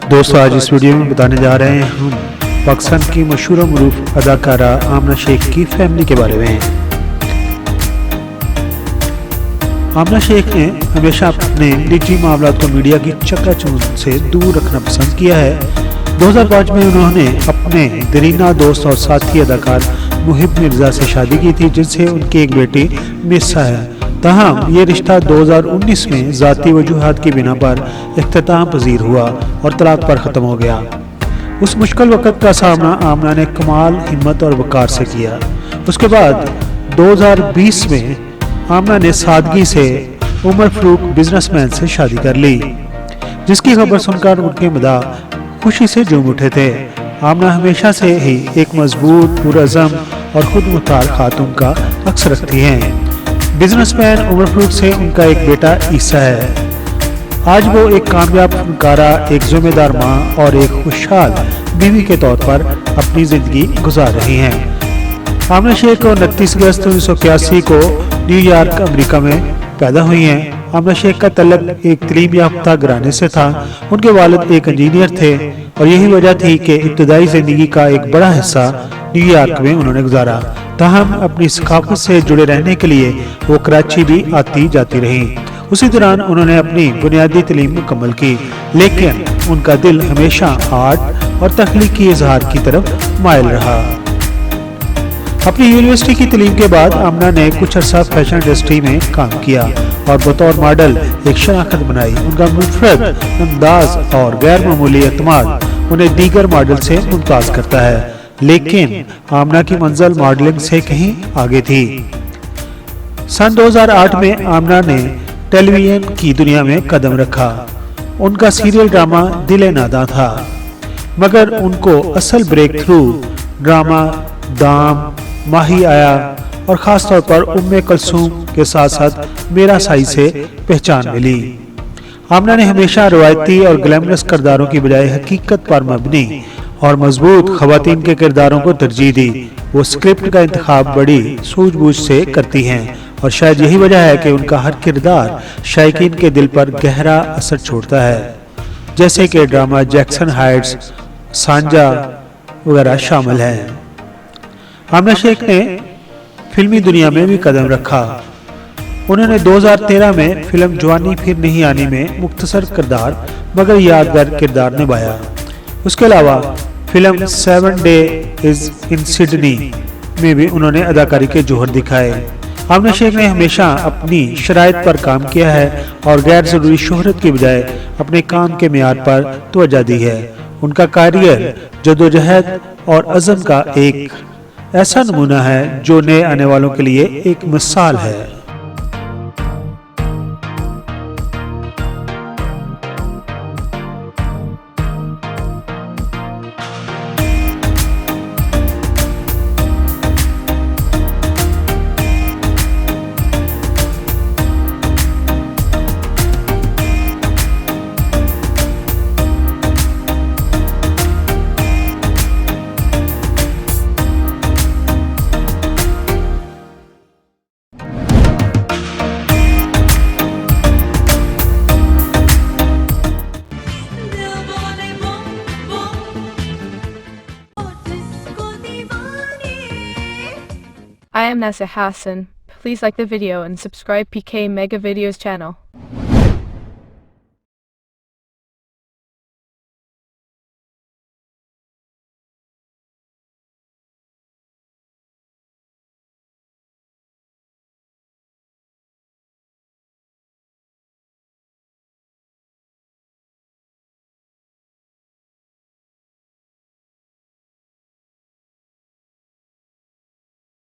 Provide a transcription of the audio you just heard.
दोस्तों आज इस वीडियो में बताने जा रहे हैं हम पाकिस्तान की मशहूर मरूफ अदाकारा आमना शेख की फैमिली के बारे में। आमना शेख ने हमेशा अपने निजी मामलात को मीडिया की चकाचौंध से दूर रखना पसंद किया है। 2005 में उन्होंने अपने दरीना दोस्त और साथी अदाकार मुहिब मिर्जा से शादी की थी, जिनसे उनकी एक बेटी मिसा है। ताहम ये रिश्ता 2019 में ज़ाती वजूहात की बिना पर इख्तिताम पजीर हुआ और तलाक पर ख़त्म हो गया। उस मुश्किल वक़्त का सामना आमना ने कमाल हिम्मत और वक़ार से किया। उसके बाद 2020 में आमना ने सादगी से उमर फ़ारूक बिजनेसमैन से शादी कर ली, जिसकी खबर सुनकर उनके मदा खुशी से झूम उठे थे। आमना हमेशा से ही एक मजबूत, पुरअज़म और खुद मुख्तार खातून का अक्स रखती हैं। बिजनेसमैन उमर फ़ारूक से उनका एक बेटा ईसा है। आज वो एक कामयाब फनकारा, एक जिम्मेदार माँ और एक खुशहाल बीवी के तौर पर अपनी ज़िंदगी गुजार रही हैं। आमना शेख को 29 अगस्त 1981 को न्यूयॉर्क अमेरिका में पैदा हुई हैं। आमना शेख का तल्लुक एक तालीम याफ्ता घराने से था। उनके वालिद एक इंजीनियर थे और यही वजह थी कि इब्तदाई ज़िंदगी का एक बड़ा हिस्सा न्यूयॉर्क में उन्होंने गुजारा। ताहम अपनी सकाफत से जुड़े रहने के लिए वो कराची भी आती जाती रहीं। उसी दौरान उन्होंने अपनी बुनियादी तालीम मुकम्मल की, लेकिन उनका दिल हमेशा आर्ट और तख्लीकी इजहार की तरफ माइल रहा। अपनी यूनिवर्सिटी की तालीम के बाद आमना ने कुछ अरसा फैशन इंडस्ट्री में काम किया और बतौर मॉडल एक शनाख्त बनाई। उनका मुनफरद अंदाज और गैर मामूली एतमाद उन्हें दीगर मॉडल से मुमताज करता है, लेकिन आमना की मंजिल मॉडलिंग से कहीं आगे थी। सन 2008 में आमना ने टेलीविजन की दुनिया में कदम रखा। उनका सीरियल ड्रामा दिल नादा था, मगर उनको असल ब्रेक थ्रू ड्रामा दाम, माही आया और खास तौर पर उम्मे कुलसूम के साथ साथ मेरा साई से पहचान मिली। आमना ने हमेशा रवायती और ग्लैमरस किरदारों की बजाय हकीकत पर मबनी और मजबूत खवातीन के किरदारों को तरजीह दी। वो स्क्रिप्ट का इंतखाब बड़ी सूझबूझ से करती हैं और शायद यही वजह है कि उनका हर किरदार शायकीन के दिल पर गहरा असर छोड़ता है, जैसे कि ड्रामा जैक्सन हाइट्स, सांझा वगैरह शामिल हैं। आमना शेख ने फिल्मी दुनिया में भी कदम रखा। उन्होंने 2013 में फिल्म जवानी फिर नहीं आनी में मुख्तसर किरदार मगर यादगार किरदार निभाया। उसके अलावा फिल्म 7 डेज इन सिडनी में भी उन्होंने अदाकारी के जोहर दिखाए। आमना शेख ने हमेशा अपनी शराइत पर काम किया है और गैर जरूरी शोहरत की बजाय अपने काम के मियार पर तवज्जो दी है। उनका करियर जदोजहद और अज़म का एक ऐसा नमूना है जो नए आने वालों के लिए एक मिसाल है। I am Nasser Hassan. Please like the video and subscribe PK Mega Videos channel.